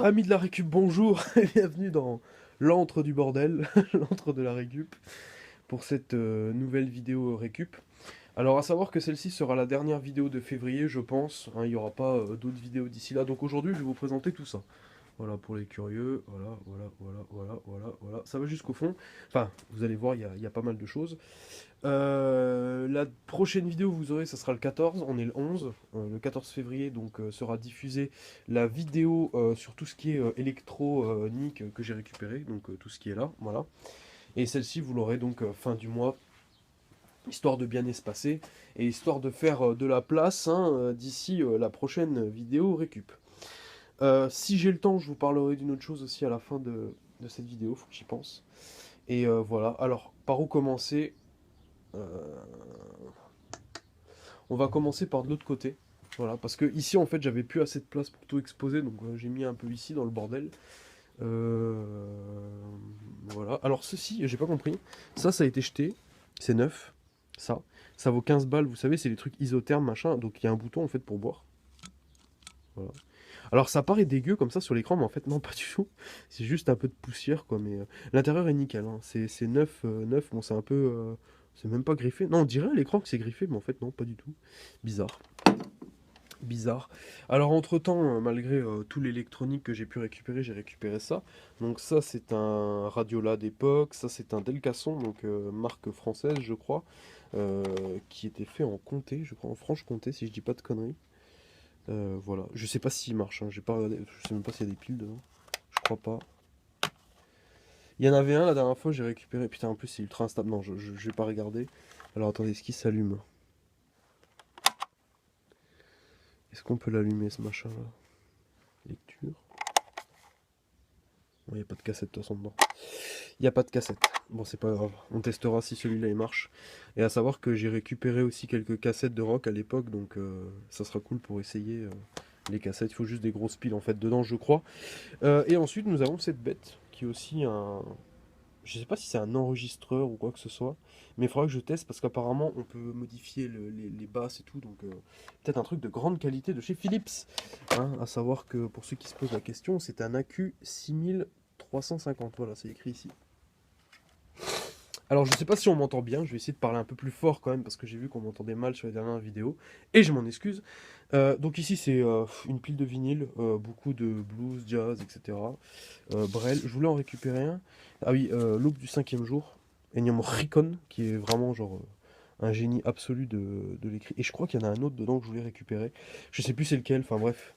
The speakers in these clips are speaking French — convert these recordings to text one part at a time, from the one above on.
Amis de la récup, bonjour et bienvenue dans l'antre du bordel, l'antre de la récup, pour cette nouvelle vidéo récup. Alors à savoir que celle-ci sera la dernière vidéo de février, je pense, hein, il n'y aura pas d'autres vidéos d'ici là, donc aujourd'hui je vais vous présenter tout ça. Voilà pour les curieux, voilà. Ça va jusqu'au fond. Enfin, vous allez voir, il y a pas mal de choses. La prochaine vidéo vous aurez, ça sera le 14, on est le 11, le 14 février, donc sera diffusée la vidéo sur tout ce qui est électronique que j'ai récupéré, donc tout ce qui est là, voilà. Et celle-ci, vous l'aurez donc fin du mois, histoire de bien espacer, et histoire de faire de la place hein, d'ici la prochaine vidéo récup. Si j'ai le temps, je vous parlerai d'une autre chose aussi à la fin de cette vidéo, faut que j'y pense. Et voilà, alors par où commencer? Euh, On va commencer par de l'autre côté. Voilà, parce que ici en fait j'avais plus assez de place pour tout exposer, donc j'ai mis un peu ici dans le bordel. Euh, Voilà. Alors ceci, j'ai pas compris. Ça a été jeté. C'est neuf. Ça. Ça vaut 15 balles, vous savez, c'est les trucs isothermes, machin. Donc il y a un bouton en fait pour boire. Voilà. Alors ça paraît dégueu comme ça sur l'écran, mais en fait non, pas du tout. C'est juste un peu de poussière quoi, mais l'intérieur est nickel. Hein. C'est neuf, neuf. Bon, c'est un peu. C'est même pas griffé. Non, on dirait à l'écran que c'est griffé, mais en fait non, pas du tout. Bizarre. Bizarre. Alors entre-temps, malgré tout l'électronique que j'ai pu récupérer, j'ai récupéré ça. Donc ça c'est un Radiola d'époque, ça c'est un Delcasson, donc marque française je crois, qui était fait en comté, je crois en Franche-Comté si je dis pas de conneries. Voilà, je sais pas s'il marche, hein. J'ai pas regardé, je sais même pas s'il y a des piles dedans, je crois pas. Il y en avait un la dernière fois, j'ai récupéré, putain en plus c'est ultra instable, non je vais pas regarder. Alors attendez, est-ce qu'il s'allume? Est-ce qu'on peut l'allumer ce machin là? Lecture. Il n'y a pas de cassette de toute façon dedans. Il n'y a pas de cassette. Bon, c'est pas grave. On testera si celui-là il marche. Et à savoir que j'ai récupéré aussi quelques cassettes de rock à l'époque, donc ça sera cool pour essayer les cassettes. Il faut juste des grosses piles en fait dedans, je crois. Et ensuite, nous avons cette bête qui est aussi un. Je sais pas si c'est un enregistreur ou quoi que ce soit, mais il faudra que je teste parce qu'apparemment on peut modifier les basses et tout, donc peut-être un truc de grande qualité de chez Philips. Hein, à savoir que pour ceux qui se posent la question, c'est un AQ 6350, voilà, c'est écrit ici. Alors je sais pas si on m'entend bien, je vais essayer de parler un peu plus fort quand même parce que j'ai vu qu'on m'entendait mal sur les dernières vidéos et je m'en excuse. Donc ici c'est une pile de vinyle, beaucoup de blues, jazz, etc. Brel, je voulais en récupérer un. Ah oui, L'aube du cinquième jour, Ennio Morricone, qui est vraiment genre un génie absolu de l'écrit. Et je crois qu'il y en a un autre dedans que je voulais récupérer. Je sais plus c'est lequel, enfin bref.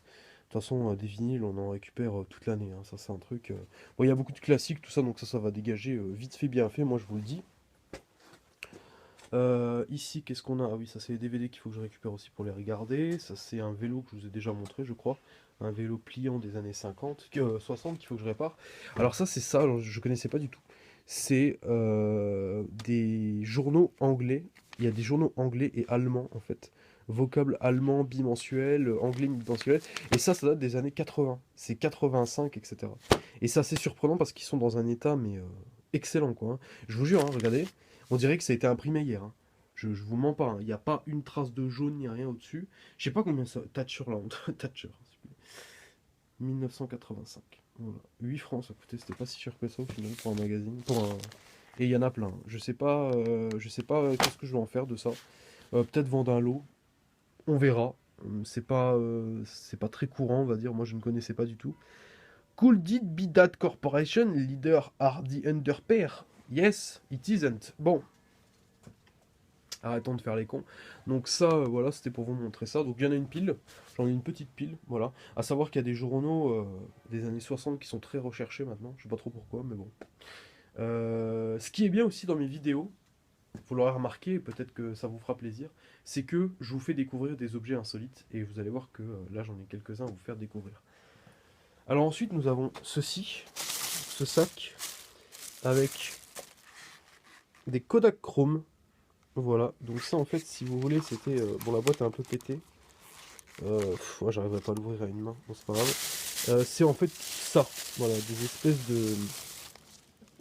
De toute façon, des vinyles, on en récupère toute l'année. Hein. Ça, c'est un truc. Bon, il y a beaucoup de classiques, tout ça, donc ça va dégager vite fait, bien fait, moi je vous le dis. Ici, qu'est-ce qu'on a? Ah oui, ça c'est les DVD qu'il faut que je récupère aussi pour les regarder. Ça c'est un vélo que je vous ai déjà montré, je crois. Un vélo pliant des années 50, 60 qu'il faut que je répare. Alors ça c'est ça, alors, je connaissais pas du tout. C'est des journaux anglais. Il y a des journaux anglais et allemands en fait. Vocable allemand bimensuel, anglais bimensuel. Et ça date des années 80. C'est 85, etc. Et c'est assez surprenant parce qu'ils sont dans un état mais excellent quoi. Hein. Je vous jure, hein, regardez. On dirait que ça a été imprimé hier. Hein. Je vous mens pas, hein. Il n'y a pas une trace de jaune ni rien au-dessus. Je sais pas combien ça. Thatcher là, Thatcher. 1985. Voilà. 8 francs ça coûtait, c'était pas si cher que ça au final pour un magazine. Et il y en a plein. Je sais pas qu'est-ce que je vais en faire de ça. Peut-être vendre un lot. On verra. C'est pas très courant, on va dire. Moi, je ne connaissais pas du tout. Could it be that corporation leader are the underpair? Yes, it isn't. Bon, arrêtons de faire les cons. Donc ça, voilà, c'était pour vous montrer ça. Donc il y en a une pile, j'en ai une petite pile, voilà. À savoir qu'il y a des journaux des années 60 qui sont très recherchés maintenant. Je sais pas trop pourquoi, mais bon. Ce qui est bien aussi dans mes vidéos, vous l'aurez remarqué, peut-être que ça vous fera plaisir, c'est que je vous fais découvrir des objets insolites. Et vous allez voir que là, j'en ai quelques-uns à vous faire découvrir. Alors ensuite, nous avons ceci, ce sac, avec des Kodak Chrome. Voilà, donc ça en fait, si vous voulez, c'était... bon, la boîte est un peu pétée. Ouais, j'arriverai pas à l'ouvrir à une main, bon, c'est pas grave. C'est en fait ça, voilà, des espèces de...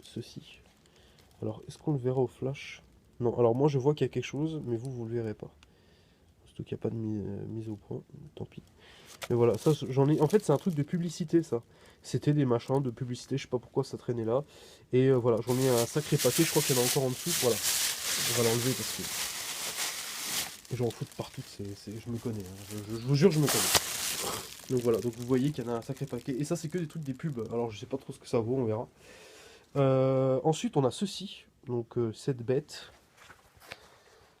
Ceci. Alors, est-ce qu'on le verra au flash? Non, alors moi je vois qu'il y a quelque chose, mais vous, vous le verrez pas. Surtout qu'il n'y a pas de mise au point, tant pis. Mais voilà, ça j'en ai. En fait, c'est un truc de publicité, ça. C'était des machins de publicité, je sais pas pourquoi ça traînait là. Et voilà, j'en ai un sacré paquet, je crois qu'il y en a encore en dessous. Voilà, on va l'enlever parce que j'en fous de partout, je me connais, hein. Je vous jure, je me connais. Donc voilà, donc vous voyez qu'il y en a un sacré paquet. Et ça, c'est que des trucs des pubs. Alors je sais pas trop ce que ça vaut, on verra. Ensuite, on a ceci. Donc cette bête.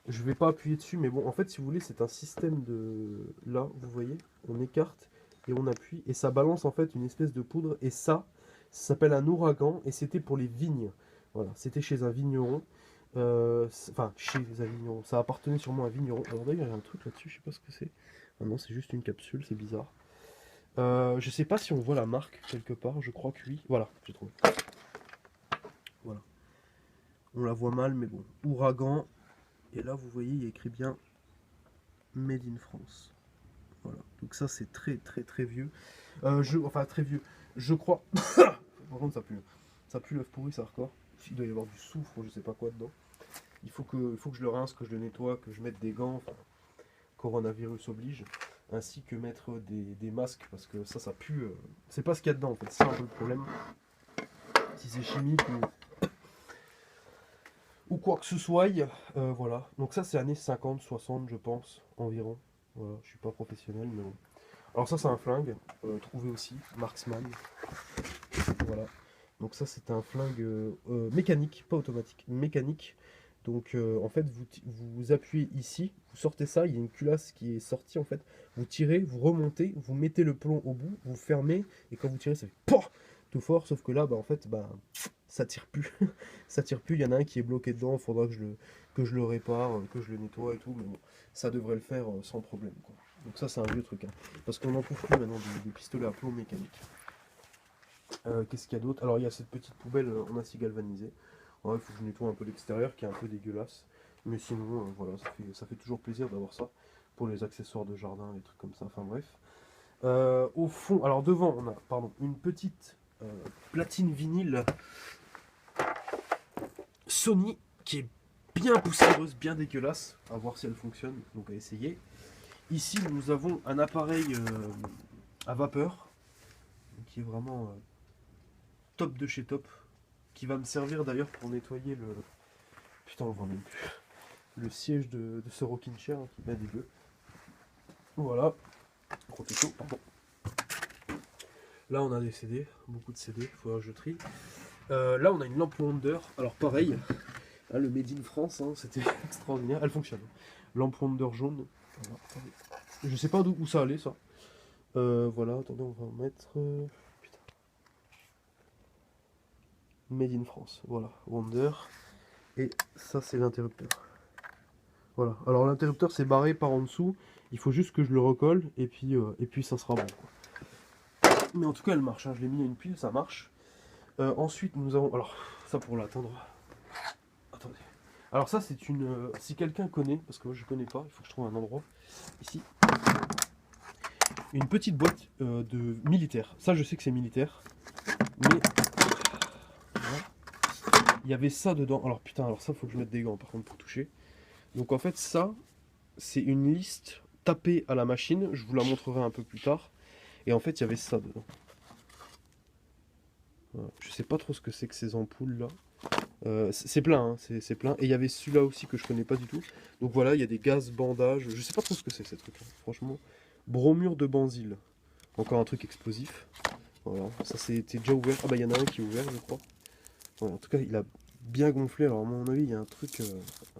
Je vais pas appuyer dessus, mais bon, en fait, si vous voulez, c'est un système de... Là, vous voyez, on écarte et on appuie, et ça balance en fait une espèce de poudre, et ça s'appelle un ouragan, et c'était pour les vignes. Voilà, c'était chez un vigneron. Enfin, chez un vigneron. Ça appartenait sûrement à un vigneron. Alors d'ailleurs, il y a un truc là-dessus, je sais pas ce que c'est. Ah non, c'est juste une capsule, c'est bizarre. Je sais pas si on voit la marque quelque part, je crois que oui. Voilà, j'ai trouvé. Voilà. On la voit mal, mais bon. Ouragan. Et là, vous voyez, il y a écrit bien Made in France. Voilà. Donc ça, c'est très très très vieux. Enfin, très vieux. Je crois. Par contre, ça pue l'œuf pourri, ça hardcore. Il doit y avoir du soufre ou je sais pas quoi dedans. Il faut que je le rince, que je le nettoie, que je mette des gants. Enfin, coronavirus oblige. Ainsi que mettre des masques parce que ça pue. C'est pas ce qu'il y a dedans en fait. C'est un peu le problème. Si c'est chimique ou quoi que ce soit. Voilà. Donc ça, c'est années 50, 60, je pense, environ. Voilà. Je suis pas professionnel, mais bon. Alors ça, c'est un flingue. Trouvé aussi. Marksman. Voilà. Donc ça, c'est un flingue mécanique, pas automatique, mécanique. Donc en fait, vous appuyez ici, vous sortez ça, il y a une culasse qui est sortie en fait. Vous tirez, vous remontez, vous mettez le plomb au bout, vous fermez, et quand vous tirez, ça fait POH tout fort, sauf que là, bah, en fait, bah, ça tire plus. Ça tire plus, il y en a un qui est bloqué dedans, il faudra que je le répare, que je le nettoie et tout, mais bon, ça devrait le faire sans problème, quoi. Donc ça, c'est un vieux truc, hein. Parce qu'on n'en trouve plus maintenant des pistolets à plomb mécaniques. Qu'est-ce qu'il y a d'autre? Alors il y a cette petite poubelle en acier galvanisé. Ouais, il faut que je nettoie un peu l'extérieur qui est un peu dégueulasse. Mais sinon, voilà, ça fait toujours plaisir d'avoir ça pour les accessoires de jardin, les trucs comme ça. Enfin bref. Au fond, alors devant, on a une petite platine vinyle Sony qui est bien poussiéreuse, bien dégueulasse. À voir si elle fonctionne, donc à essayer. Ici, nous avons un appareil à vapeur qui est vraiment top de chez top, qui va me servir d'ailleurs pour nettoyer le... Putain, on le voit même plus. Le siège de ce rocking chair hein, qui est bien dégueu. Voilà. Gros péto, pardon. Là, on a des CD, beaucoup de CD, il faudra que je trie. Là, on a une lampe Wonder. Alors, pareil, hein, le Made in France, hein, c'était extraordinaire. Elle fonctionne. Lampe Wonder jaune. Voilà, je sais pas où ça allait, ça. Voilà, attendez, on va mettre. Putain. Made in France. Voilà, Wonder. Et ça, c'est l'interrupteur. Voilà. Alors, l'interrupteur, c'est barré par en dessous. Il faut juste que je le recolle. Et puis ça sera bon, quoi. Mais en tout cas, elle marche. Hein. Je l'ai mis à une pile, ça marche. Ensuite, nous avons. Alors, ça pour l'atteindre. Attendez. Alors, ça, c'est une. Si quelqu'un connaît, parce que moi je connais pas, il faut que je trouve un endroit. Ici. Une petite boîte de militaire. Ça, je sais que c'est militaire. Mais. Voilà. Il y avait ça dedans. Alors, putain, alors ça, faut que je mette des gants par contre pour toucher. Donc, en fait, ça, c'est une liste tapée à la machine. Je vous la montrerai un peu plus tard. Et en fait, il y avait ça dedans. Voilà. Je sais pas trop ce que c'est que ces ampoules là. C'est plein, hein, c'est plein. Et il y avait celui-là aussi que je connais pas du tout. Donc voilà, il y a des gaz, bandages. Je sais pas trop ce que c'est ces trucs-là, franchement. Bromure de benzyle. Encore un truc explosif. Voilà, ça c'était déjà ouvert. Ah bah il y en a un qui est ouvert, je crois. Voilà, en tout cas, il a bien gonflé. Alors à mon avis, il y a un truc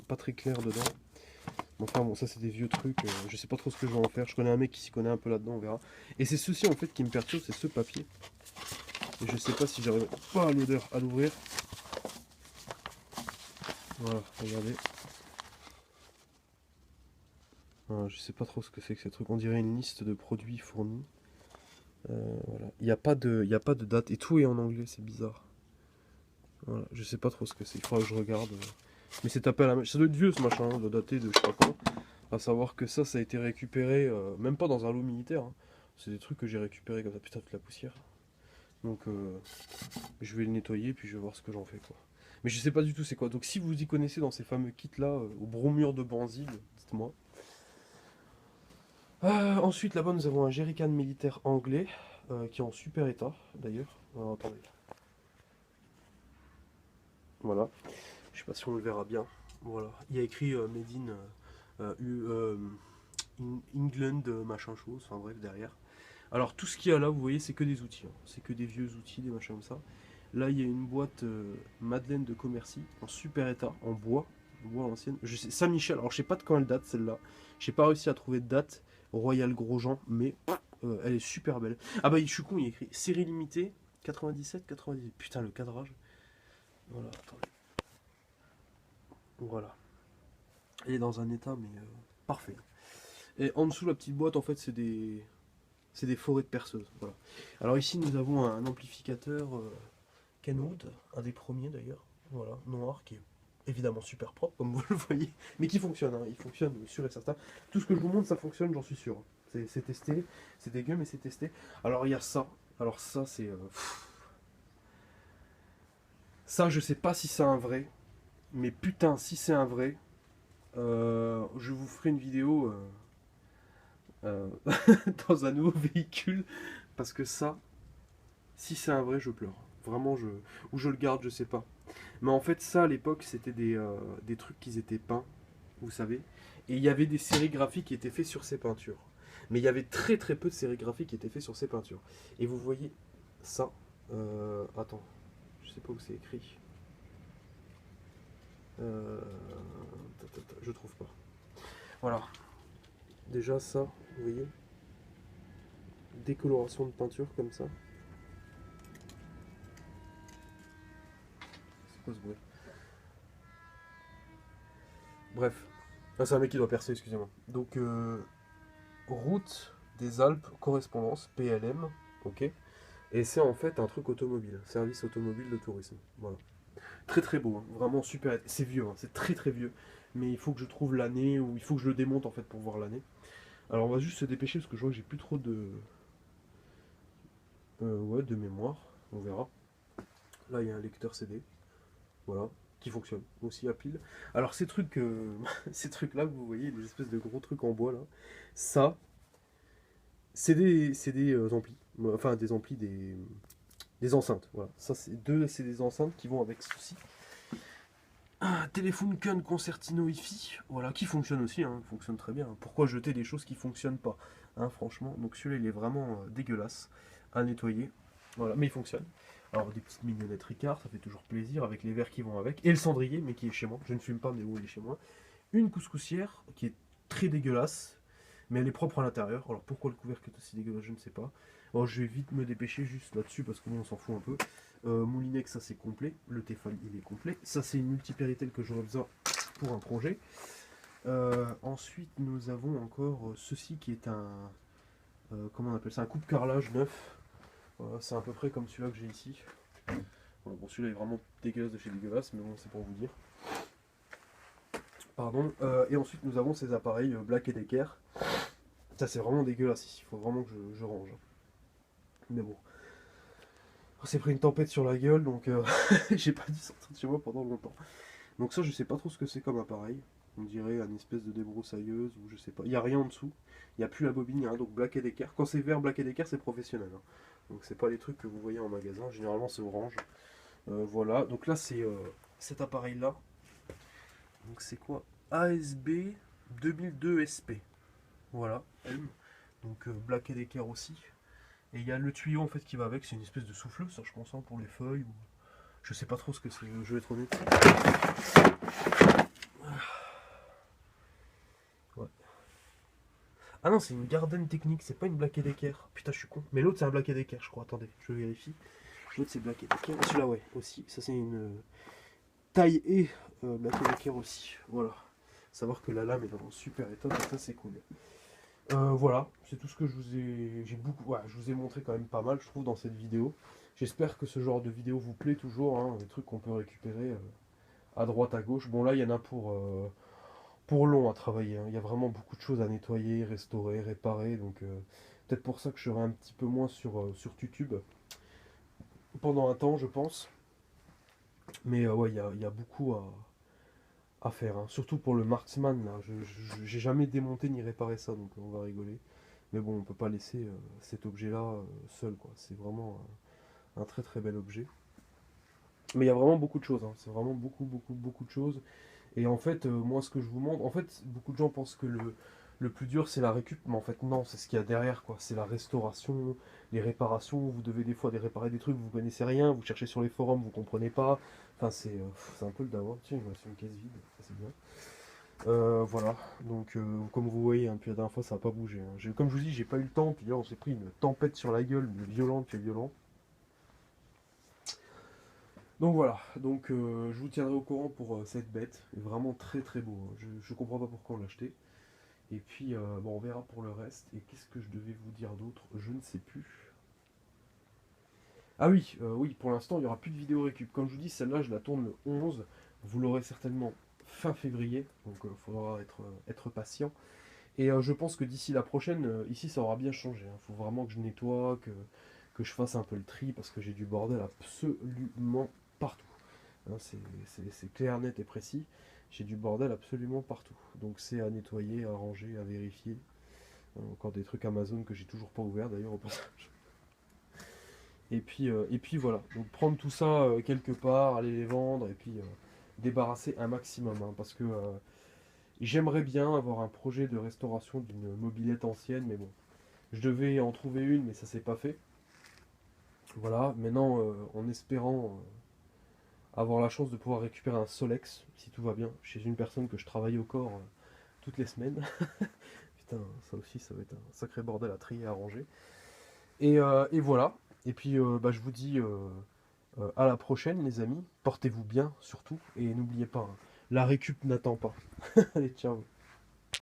pas très clair dedans. Enfin bon, ça c'est des vieux trucs. Je sais pas trop ce que je vais en faire. Je connais un mec qui s'y connaît un peu là-dedans, on verra. Et c'est ceci en fait qui me perturbe, c'est ce papier. Et je sais pas si j'arrive pas à l'odeur à l'ouvrir. Voilà, regardez. Voilà, je sais pas trop ce que c'est que ces trucs. On dirait une liste de produits fournis. Voilà. Il y a pas de date. Et tout est en anglais, c'est bizarre. Voilà, je sais pas trop ce que c'est. Il faudra que je regarde. Mais c'est tapé à la machine. Ça doit être vieux ce machin, hein, doit dater de je sais pas quand. À savoir que ça a été récupéré, même pas dans un lot militaire. Hein. C'est des trucs que j'ai récupérés comme ça. Putain, toute la poussière. Donc je vais le nettoyer puis je vais voir ce que j'en fais quoi. Mais je sais pas du tout c'est quoi. Donc si vous y connaissez dans ces fameux kits là, au bromure de benzyle, dites-moi. Ensuite, là-bas, nous avons un jerrycan militaire anglais qui est en super état, d'ailleurs. Alors, attendez. Voilà. Je sais pas si on le verra bien. Voilà. Il y a écrit Made in England, machin chose, enfin bref, derrière. Alors, tout ce qu'il y a là, vous voyez, c'est que des outils, hein. C'est que des vieux outils, des machins comme ça. Là, il y a une boîte Madeleine de Commercy en super état, en bois ancienne. Je sais, Saint-Michel, alors je sais pas de quand elle date celle-là. J'ai pas réussi à trouver de date. Royal Grosjean, mais elle est super belle. Ah bah, je suis con, il y a écrit série limitée 97, 98. Putain, le cadrage. Voilà, attendez. Voilà. Elle est dans un état, mais parfait. Et en dessous, la petite boîte, en fait, c'est des forêts de perceuses. Voilà. Alors ici, nous avons un amplificateur Kenwood, un des premiers d'ailleurs, voilà, noir, qui est évidemment super propre, comme vous le voyez, mais qui fonctionne, hein, il fonctionne sûr et certain. Tout ce que je vous montre, ça fonctionne, j'en suis sûr. C'est testé, c'est dégueu, mais c'est testé. Alors il y a ça, alors ça c'est... ça, je sais pas si c'est un vrai, mais putain, si c'est un vrai, je vous ferai une vidéo dans un nouveau véhicule, parce que ça, si c'est un vrai, je pleure. Vraiment, ou je le garde, je sais pas. Mais en fait, ça à l'époque, c'était des trucs qui étaient peints, vous savez. Et il y avait des sérigraphies qui étaient faites sur ces peintures. Mais il y avait très très peu de sérigraphies qui étaient faites sur ces peintures. Et vous voyez ça. Attends, je sais pas où c'est écrit. Euh, je trouve pas. Voilà. Déjà ça, vous voyez. Décoloration de peinture comme ça. C'est quoi ce bruit? Bref. Ah, c'est un mec qui doit percer, excusez-moi. Donc, route des Alpes, correspondance, PLM, ok. Et c'est en fait un truc automobile, service automobile de tourisme. Voilà. Très très beau, hein. Vraiment super. C'est vieux, hein. C'est très très vieux. Mais il faut que je trouve l'année, ou il faut que je le démonte en fait pour voir l'année. Alors on va juste se dépêcher parce que je vois que j'ai plus trop ouais, de mémoire. On verra. Là il y a un lecteur CD, voilà, qui fonctionne aussi à pile. Alors ces trucs, ces trucs là que vous voyez, les espèces de gros trucs en bois là, ça, c'est des amplis. Enfin des amplis, des enceintes. Voilà. Ça c'est des enceintes qui vont avec ceci. Un téléphone Kun Concertino Hi-Fi, voilà, qui fonctionne aussi, hein, fonctionne très bien. Pourquoi jeter des choses qui fonctionnent pas, hein, franchement. Donc celui-là, il est vraiment dégueulasse à nettoyer. Voilà, mais il fonctionne. Alors des petites mignonnettes Ricard, ça fait toujours plaisir, avec les verres qui vont avec. Et le cendrier, mais qui est chez moi. Je ne fume pas, mais où il est chez moi. Une couscoussière, qui est très dégueulasse, mais elle est propre à l'intérieur. Alors pourquoi le couvercle est aussi dégueulasse, je ne sais pas. Alors je vais vite me dépêcher juste là-dessus, parce que moi on s'en fout un peu. Moulinex, ça c'est complet. Le Tefal, il est complet. Ça, c'est une multipéritel que j'aurais besoin pour un projet. Ensuite, nous avons encore ceci qui est un. Comment on appelle ça? Un coupe carrelage neuf. Voilà, c'est à peu près comme celui-là que j'ai ici. Bon, celui-là est vraiment dégueulasse de chez dégueulasse, mais bon, c'est pour vous dire. Pardon. Et ensuite, nous avons ces appareils Black Decker. Ça, c'est vraiment dégueulasse ici. Il faut vraiment que je range. Mais bon. On s'est pris une tempête sur la gueule, donc j'ai pas dû sortir de chez moi pendant longtemps. Donc ça, je sais pas trop ce que c'est comme appareil. On dirait une espèce de débroussailleuse ou je sais pas. Il n'y a rien en dessous. Il n'y a plus la bobine, il y a rien. Donc Black Decker. Quand c'est vert Black Decker, c'est professionnel, hein. Donc c'est pas les trucs que vous voyez en magasin. Généralement c'est orange. Voilà. Donc là c'est cet appareil là. Donc c'est quoi? ASB 2002 SP. Voilà. M. Donc Black Decker aussi. Et il y a le tuyau en fait qui va avec. C'est une espèce de souffleuse, ça je pense, hein, pour les feuilles. Ou... Je sais pas trop ce que c'est. Je vais être honnête. Ouais. Ah non, c'est une Garden Technique, c'est pas une Black Decker. Putain, je suis con. Mais l'autre, c'est un Black Decker, je crois. Attendez, je vérifie. L'autre, c'est Black Decker. Et celui-là, ouais, aussi. Ça, c'est une taille et Black Decker aussi. Voilà. Savoir que la lame est dans un super état, donc ça, c'est cool. Voilà, c'est tout ce que je vous ai. J'ai beaucoup. Ouais, je vous ai montré quand même pas mal, je trouve, dans cette vidéo. J'espère que ce genre de vidéo vous plaît toujours, hein, des trucs qu'on peut récupérer à droite, à gauche. Bon, là, il y en a pour long à travailler, hein. Il y a vraiment beaucoup de choses à nettoyer, restaurer, réparer. Donc peut-être pour ça que je serai un petit peu moins sur YouTube pendant un temps, je pense. Mais ouais, il y a beaucoup à faire, hein. Surtout pour le Marksman, là. J'ai jamais démonté ni réparé ça, donc on va rigoler. Mais bon, on peut pas laisser cet objet-là seul, quoi. C'est vraiment un très très bel objet. Mais il y a vraiment beaucoup de choses, hein. C'est vraiment beaucoup, beaucoup, beaucoup de choses. Et en fait, moi, ce que je vous montre, en fait, beaucoup de gens pensent que le plus dur, c'est la récup, mais en fait, non, c'est ce qu'il y a derrière, quoi. C'est la restauration, les réparations. Vous devez des fois réparer des trucs, vous connaissez rien, vous cherchez sur les forums, vous comprenez pas. Enfin, c'est un peu le dawa. Tiens, il me reste une caisse vide, ça c'est bien. Voilà, donc comme vous voyez, hein, depuis la dernière fois, ça n'a pas bougé, hein. Comme je vous dis, j'ai pas eu le temps, puis là, on s'est pris une tempête sur la gueule, mais violente, puis violent. Donc voilà, donc je vous tiendrai au courant pour cette bête. Il est vraiment très très beau, hein. Je comprends pas pourquoi on l'a acheté. Et puis bon, on verra pour le reste. Et qu'est-ce que je devais vous dire d'autre? Je ne sais plus. Ah oui, oui, pour l'instant il n'y aura plus de vidéo récup. Comme je vous dis, celle-là je la tourne le 11. Vous l'aurez certainement fin février. Donc il faudra être patient. Et je pense que d'ici la prochaine, ici ça aura bien changé. Il faut vraiment que je nettoie, que je fasse un peu le tri parce que j'ai du bordel absolument partout. Hein, c'est clair, net et précis. J'ai du bordel absolument partout. Donc c'est à nettoyer, à ranger, à vérifier. Encore des trucs Amazon que j'ai toujours pas ouvert d'ailleurs au passage. Et puis voilà. Donc prendre tout ça quelque part, aller les vendre et puis débarrasser un maximum, hein, parce que j'aimerais bien avoir un projet de restauration d'une mobilette ancienne, mais bon. Je devais en trouver une, mais ça s'est pas fait. Voilà. Maintenant, en espérant avoir la chance de pouvoir récupérer un Solex, si tout va bien, chez une personne que je travaille au corps toutes les semaines. Putain, ça aussi, ça va être un sacré bordel à trier, à ranger. Et voilà. Et puis, bah, je vous dis à la prochaine, les amis. Portez-vous bien, surtout. Et n'oubliez pas, hein, la récup n'attend pas. Allez, ciao.